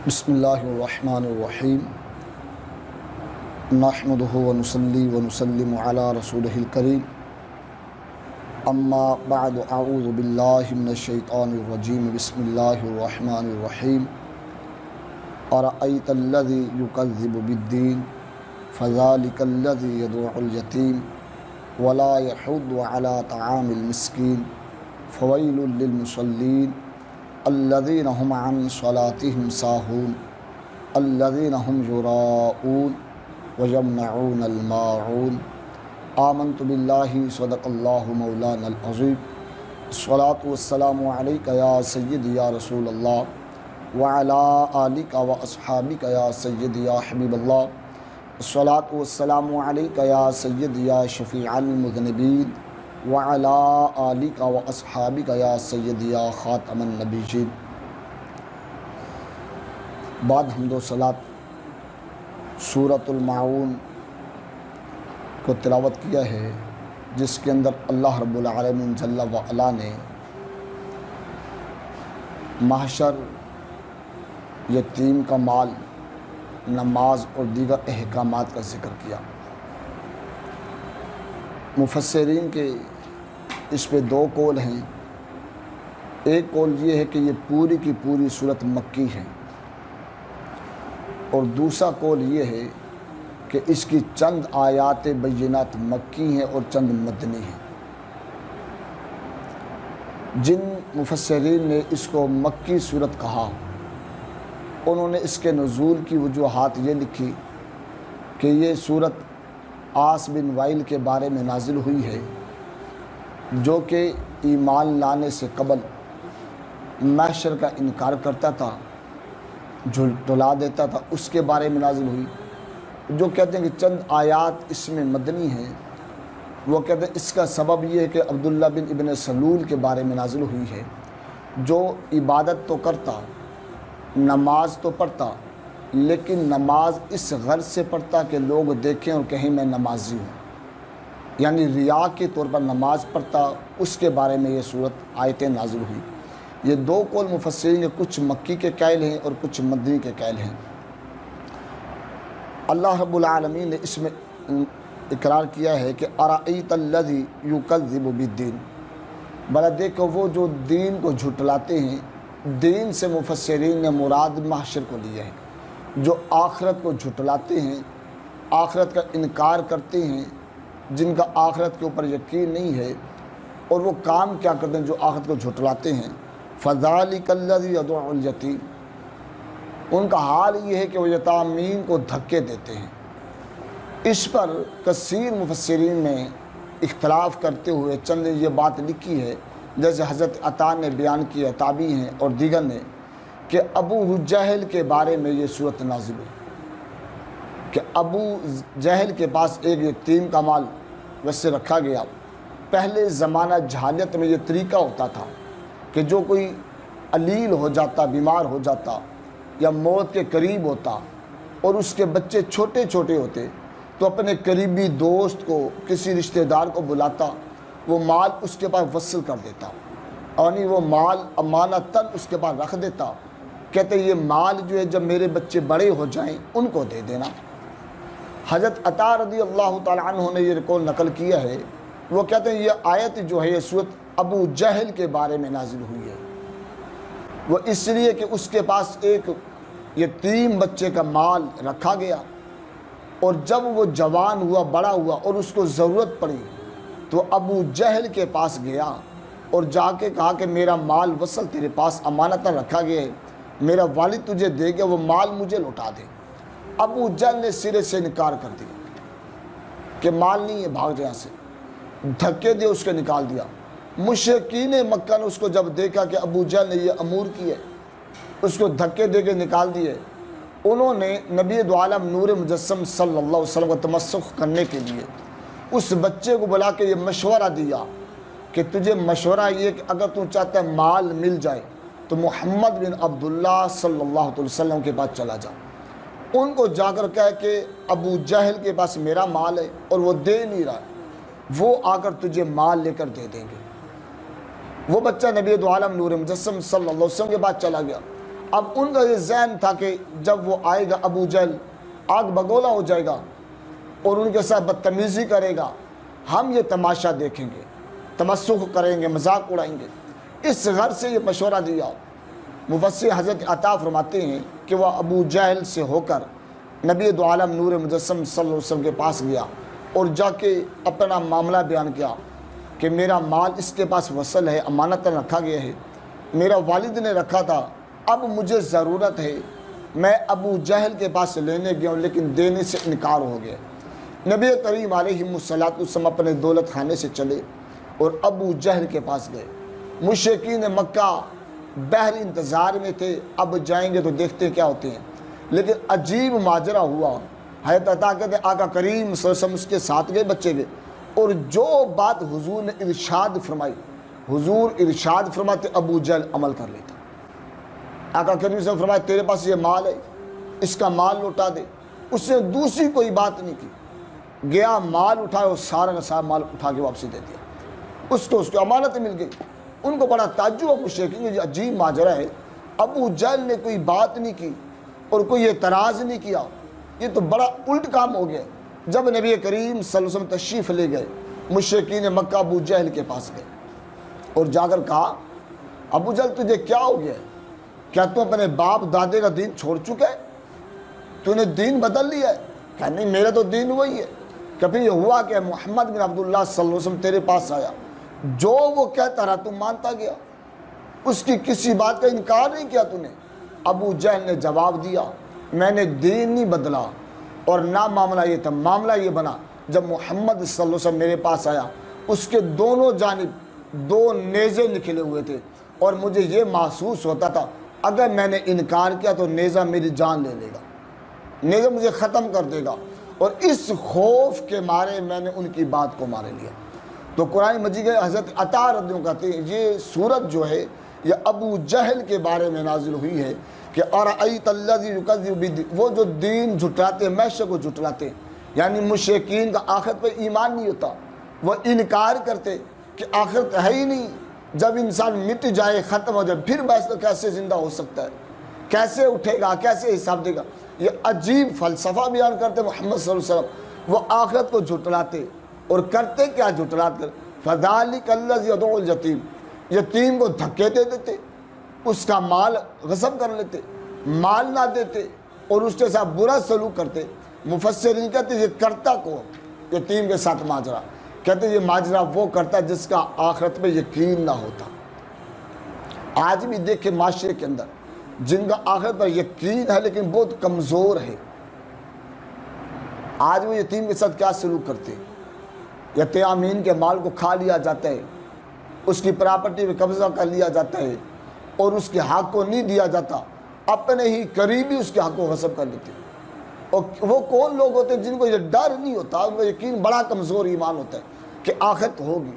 بسم اللہ الرحمن الرحیم نحمدہ ونصلی ونسلم علی رسولہ الکریم اما بعد اعوذ باللہ من الشیطان الرجیم بسم اللہ الرحمن الرحیم ارأیت الذی یکذب بالدین فذلک الذی یدعو الیتیم ولا یحض علی طعام المسکین فویل للمصلین الذین هم عن صلاتهم ساہون الذین هم یراؤون ویمنعون الماعون آمنت باللہ صدق اللہ مولانا العظیم الصلاۃ والسلام علیک یا سیدی یا رسول اللہ وعلی آلک و اصحابک یا سیدی یا حبیب اللہ الصلاۃ والسلام علیک یا سیدی یا شفیع المذنبین وعلی آلک و اصحابک یا سیدی یا خاتم النبیین۔ بعد حمد و صلاۃ سورۃ الماعون کو تلاوت کیا ہے، جس کے اندر اللہ رب العالمین جل وعلا نے محشر، یتیم کا مال، نماز اور دیگر احکامات کا ذکر کیا۔ مفسرین کے اس پہ دو قول ہیں۔ ایک قول یہ ہے کہ یہ پوری کی پوری صورت مکی ہے، اور دوسرا قول یہ ہے کہ اس کی چند آیات بینات مکی ہیں اور چند مدنی ہیں۔ جن مفسرین نے اس کو مکی صورت کہا، انہوں نے اس کے نزول کی وجوہات یہ لکھی کہ یہ صورت عاص بن وائل کے بارے میں نازل ہوئی ہے، جو کہ ایمان لانے سے قبل محشر کا انکار کرتا تھا، جھٹلا دیتا تھا، اس کے بارے میں نازل ہوئی۔ جو کہتے ہیں کہ چند آیات اس میں مدنی ہیں، وہ کہتے ہیں اس کا سبب یہ ہے کہ عبداللہ بن ابن سلول کے بارے میں نازل ہوئی ہے، جو عبادت تو کرتا، نماز تو پڑھتا، لیکن نماز اس غرض سے پڑھتا کہ لوگ دیکھیں اور کہیں میں نمازی ہوں، یعنی ریا کے طور پر نماز پڑھتا۔ اس کے بارے میں یہ صورت آیتیں نازل ہوئی۔ یہ دو قول مفسرین کے، کچھ مکی کے قائل ہیں اور کچھ مدنی کے قائل ہیں۔ اللہ رب العالمین نے اس میں اقرار کیا ہے کہ ارأیت الذی یکذب بالدین، بھلا دیکھو وہ جو دین کو جھٹلاتے ہیں۔ دین سے مفسرین نے مراد محشر کو لیا ہے۔ جو آخرت کو جھٹلاتے ہیں، آخرت کا انکار کرتے ہیں، جن کا آخرت کے اوپر یقین نہیں ہے، اور وہ کام کیا کرتے ہیں جو آخرت کو جھٹلاتے ہیں۔ فذلک الذی یدعو الیتیم، ان کا حال یہ ہے کہ وہ یتامین کو دھکے دیتے ہیں۔ اس پر کثیر مفسرین نے اختلاف کرتے ہوئے چند یہ بات لکھی ہے، جیسے حضرت عطا نے بیان کیا، تابعی ہیں اور دیگر نے، کہ ابو جہل کے بارے میں یہ صورت نازل ہوئی کہ ابو جہل کے پاس ایک یتیم کا مال ویسے رکھا گیا۔ پہلے زمانہ جہالت میں یہ طریقہ ہوتا تھا کہ جو کوئی علیل ہو جاتا، بیمار ہو جاتا یا موت کے قریب ہوتا اور اس کے بچے چھوٹے چھوٹے ہوتے، تو اپنے قریبی دوست کو، کسی رشتہ دار کو بلاتا، وہ مال اس کے پاس وصل کر دیتا، اور وہ مال امانتاً اس کے پاس رکھ دیتا، کہتے یہ مال جو ہے جب میرے بچے بڑے ہو جائیں ان کو دے دینا۔ حضرت عطا رضی اللہ تعالیٰ عنہ نے یہ قول نقل کیا ہے، وہ کہتے ہیں یہ آیت جو ہے، یہ صورت ابو جہل کے بارے میں نازل ہوئی ہے۔ وہ اس لیے کہ اس کے پاس ایک یتیم بچے کا مال رکھا گیا، اور جب وہ جوان ہوا، بڑا ہوا اور اس کو ضرورت پڑی، تو ابو جہل کے پاس گیا اور جا کے کہا کہ میرا مال وصل تیرے پاس امانتاً رکھا گیا ہے، میرا والد تجھے دے گیا، وہ مال مجھے لوٹا دے۔ ابو جہل نے سرے سے انکار کر دیا کہ مال نہیں ہے، بھاگ جا سے، دھکے دے اس کے نکال دیا۔ مشرکین مکہ نے اس کو جب دیکھا کہ ابو جہل نے یہ امور کی ہے، اس کو دھکے دے کے نکال دیے، انہوں نے نبی دو عالم نور مجسم صلی اللہ علیہ وسلم کو تمسخ کرنے کے لیے اس بچے کو بلا کے یہ مشورہ دیا کہ تجھے مشورہ یہ کہ اگر تو چاہتا ہے مال مل جائے تو محمد بن عبداللہ صلی اللہ علیہ وسلم کے پاس چلا جا، ان کو جا کر کہے کہ ابو جہل کے پاس میرا مال ہے اور وہ دے نہیں رہا، وہ آ کر تجھے مال لے کر دے دیں گے۔ وہ بچہ نبی دو عالم نور مجسم صلی اللہ علیہ وسلم کے پاس چلا گیا، اب ان کا یہ ذہن تھا کہ جب وہ آئے گا ابو جہل آگ بگولا ہو جائے گا اور ان کے ساتھ بدتمیزی کرے گا، ہم یہ تماشا دیکھیں گے، تمسخ کریں گے، مذاق اڑائیں گے۔ اس غرض سے یہ مشورہ دیا۔ مفسر حضرت عطا فرماتے ہیں کہ وہ ابو جہل سے ہو کر نبی دو عالم نور مجسم صلی اللہ علیہ وسلم کے پاس گیا اور جا کے اپنا معاملہ بیان کیا کہ میرا مال اس کے پاس وصل ہے، امانت رکھا گیا ہے، میرا والد نے رکھا تھا، اب مجھے ضرورت ہے، میں ابو جہل کے پاس لینے گیا ہوں لیکن دینے سے انکار ہو گیا۔ نبی کریم علیہ السلام اپنے دولت خانے سے چلے اور ابو جہل کے پاس گئے۔ مشرکین مکہ بہر انتظار میں تھے، اب جائیں گے تو دیکھتے کیا ہوتے ہیں، لیکن عجیب ماجرا ہوا۔ حضرت عطا کہتے ہیں آقا کریم صلی اللہ علیہ وسلم اس کے ساتھ گئے، بچے گئے، اور جو بات حضور نے ارشاد فرمائی، حضور ارشاد فرماتے ابو جہل عمل کر لیتا۔ آقا کریم صلی اللہ علیہ وسلم فرمایا تیرے پاس یہ مال ہے، اس کا مال لوٹا دے۔ اس نے دوسری کوئی بات نہیں کی، گیا مال اٹھایا اور سارا کا سارا مال اٹھا کے واپسی دے دیا، اس کو امانت مل گئی۔ ان کو بڑا تعجب اور مشرکین یہ عجیب ماجرا ہے، ابو جہل نے کوئی بات نہیں کی اور کوئی اعتراض نہیں کیا، یہ تو بڑا الٹ کام ہو گیا۔ جب نبی کریم صلی اللہ علیہ وسلم تشریف لے گئے، مشرکین مکہ ابو جہل کے پاس گئے اور جا کر کہا ابو جہل تجھے کیا ہو گیا ہے؟ کیا تو اپنے باپ دادے کا دین چھوڑ چکا ہے؟ تو نے دین بدل لیا ہے؟ کہ نہیں میرا تو دین وہی ہے۔ کبھی یہ ہوا کہ محمد بن عبداللہ صلی اللہ علیہ وسلم تیرے پاس آیا، جو وہ کہتا رہا تم مانتا گیا، اس کی کسی بات کا انکار نہیں کیا تو نے۔ ابو جہل نے جواب دیا میں نے دین نہیں بدلا، اور نہ معاملہ یہ تھا، معاملہ یہ بنا جب محمد صلی اللہ علیہ وسلم میرے پاس آیا، اس کے دونوں جانب دو نیزے نکلے ہوئے تھے اور مجھے یہ محسوس ہوتا تھا اگر میں نے انکار کیا تو نیزہ میری جان لے لے گا، نیزہ مجھے ختم کر دے گا، اور اس خوف کے مارے میں نے ان کی بات کو مارے لیا۔ تو قرآن مجید کے حضرت عطا رضی اللہ عنہ کہتے ہیں یہ صورت جو ہے یہ ابو جہل کے بارے میں نازل ہوئی ہے کہ ارأیت الذی یکذب بالدین، وہ جو دین جھٹلاتے ہیں، معاشرے کو جھٹلاتے ہیں، یعنی مشرکین کا آخرت پہ ایمان نہیں ہوتا، وہ انکار کرتے کہ آخرت ہے ہی نہیں، جب انسان مٹ جائے ختم ہو جائے پھر بس کیسے زندہ ہو سکتا ہے، کیسے اٹھے گا، کیسے حساب دے گا۔ یہ عجیب فلسفہ بیان کرتے محمد صلی اللہ علیہ وسلم، وہ آخرت کو جھٹلاتے اور کرتے کیا جھٹلات کر فذالک الذی یدعو الیتیم، یتیم کو دھکے دے دیتے، اس کا مال غصب کر لیتے، مال نہ دیتے اور اس کے ساتھ برا سلوک کرتے۔ مفسرین کہتے یہ کرتا کو یتیم کے ساتھ ماجرا، کہتے یہ ماجرا وہ کرتا جس کا آخرت میں یقین نہ ہوتا۔ آج بھی دیکھیں معاشرے کے اندر جن کا آخرت پر یقین ہے لیکن بہت کمزور ہے، آج وہ یتیم کے ساتھ کیا سلوک کرتے ہیں۔ یتیمین کے مال کو کھا لیا جاتا ہے، اس کی پراپرٹی پہ قبضہ کر لیا جاتا ہے اور اس کے حق کو نہیں دیا جاتا، اپنے ہی قریبی اس کے حق کو غصب کر لیتے ہیں۔ اور وہ کون لوگ ہوتے ہیں جن کو یہ ڈر نہیں ہوتا، ان کا یقین بڑا کمزور ایمان ہوتا ہے کہ آخرت ہوگی۔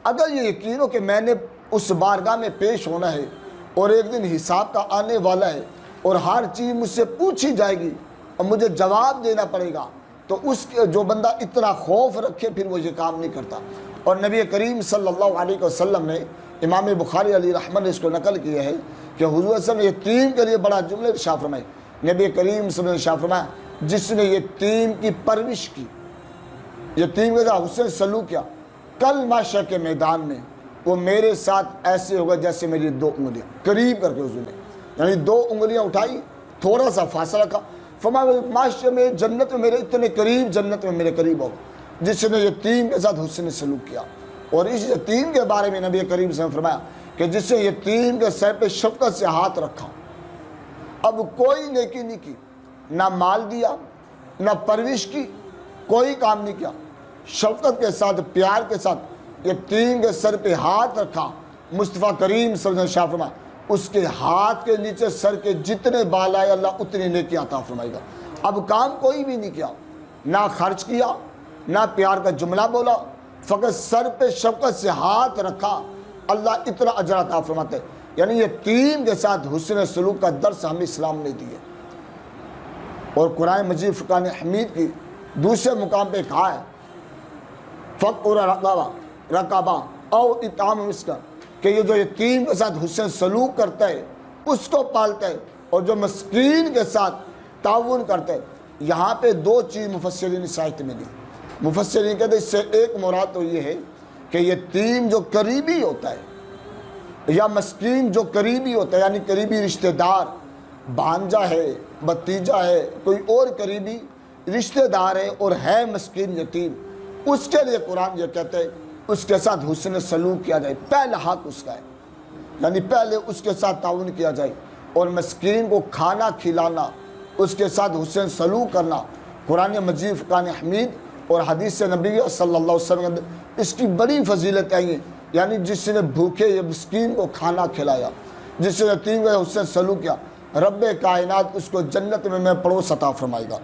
اگر یہ یقین ہو کہ میں نے اس بارگاہ میں پیش ہونا ہے اور ایک دن حساب کا آنے والا ہے اور ہر چیز مجھ سے پوچھی جائے گی اور مجھے جواب دینا پڑے گا، تو اس جو بندہ اتنا خوف رکھے پھر وہ یہ کام نہیں کرتا۔ اور نبی کریم صلی اللہ علیہ وسلم نے، امام بخاری علی رحمہ نے اس کو نقل کیا ہے کہ حضور صلی اللہ علیہ وسلم نے یتیم کے لیے بڑا جملے ارشاد فرمائے۔ نبی کریم صلی اللہ علیہ وسلم نے ارشاد فرمایا جس نے یتیم کی پرورش کی، یتیم کے ساتھ حسن سلوک کیا، کل محشر کے میدان میں وہ میرے ساتھ ایسے ہوگا جیسے میری دو انگلیاں، قریب کر کے حضور نے، یعنی دو انگلیاں اٹھائی، تھوڑا سا فاصلہ رکھا، فرمایا معاشرے میں جنت میں میرے اتنے قریب، جنت میں میرے قریب ہوگا جس نے یتیم کے ساتھ حسن سلوک کیا۔ اور اس یتیم کے بارے میں نبی کریم صلی اللہ علیہ وسلم نے فرمایا کہ جس نے یتیم کے سر پہ شفقت سے ہاتھ رکھا، اب کوئی نیکی نہیں کی، نہ مال دیا، نہ پرورش کی، کوئی کام نہیں کیا، شفقت کے ساتھ، پیار کے ساتھ یتیم کے سر پہ ہاتھ رکھا، مصطفیٰ کریم صلی اللہ علیہ وسلم نے فرمایا اس کے ہاتھ کے نیچے سر کے جتنے بال آئے اللہ اتنی نیکی عطا فرمائے گا۔ اب کام کوئی بھی نہیں کیا، نہ خرچ کیا، نہ پیار کا جملہ بولا، فقط سر پہ شفقت سے ہاتھ رکھا، اللہ اتنا اجر عطا فرماتے۔ یعنی یتیم کے ساتھ حسن سلوک کا درس ہمیں اسلام نے دیے۔ اور قرآن مجید فرقان حمید کی دوسرے مقام پہ کہا ہے فَقْرَ رَقَبَةً او اطعام مسکین، کہ یہ جو یتیم کے ساتھ حسن سلوک کرتا ہے، اس کو پالتا ہے، اور جو مسکین کے ساتھ تعاون کرتے ہیں۔ یہاں پہ دو چیز مفسرین سائت میں دی۔ مفسرین کہتے ہیں اس سے ایک مراد تو یہ ہے کہ یتیم جو قریبی ہوتا ہے یا مسکین جو قریبی ہوتا ہے، یعنی قریبی رشتہ دار، بھانجا ہے، بھتیجا ہے، کوئی اور قریبی رشتہ دار ہے اور ہے مسکین یتیم، اس کے لیے قرآن یہ کہتے ہیں اس کے ساتھ حسن سلوک کیا جائے، پہلا حق اس کا ہے، یعنی پہلے اس کے ساتھ تعاون کیا جائے، اور مسکین کو کھانا کھلانا، اس کے ساتھ حسن سلوک کرنا۔ قرآن مجید فرقان حمید اور حدیث نبی صلی اللہ علیہ وسلم اس کی بڑی فضیلت آئی ہیں، یعنی جس نے بھوکے یا مسکین کو کھانا کھلایا، جس نے یتیم کو حسن سلوک کیا، رب کائنات اس کو جنت میں پڑوس عطا فرمائے گا۔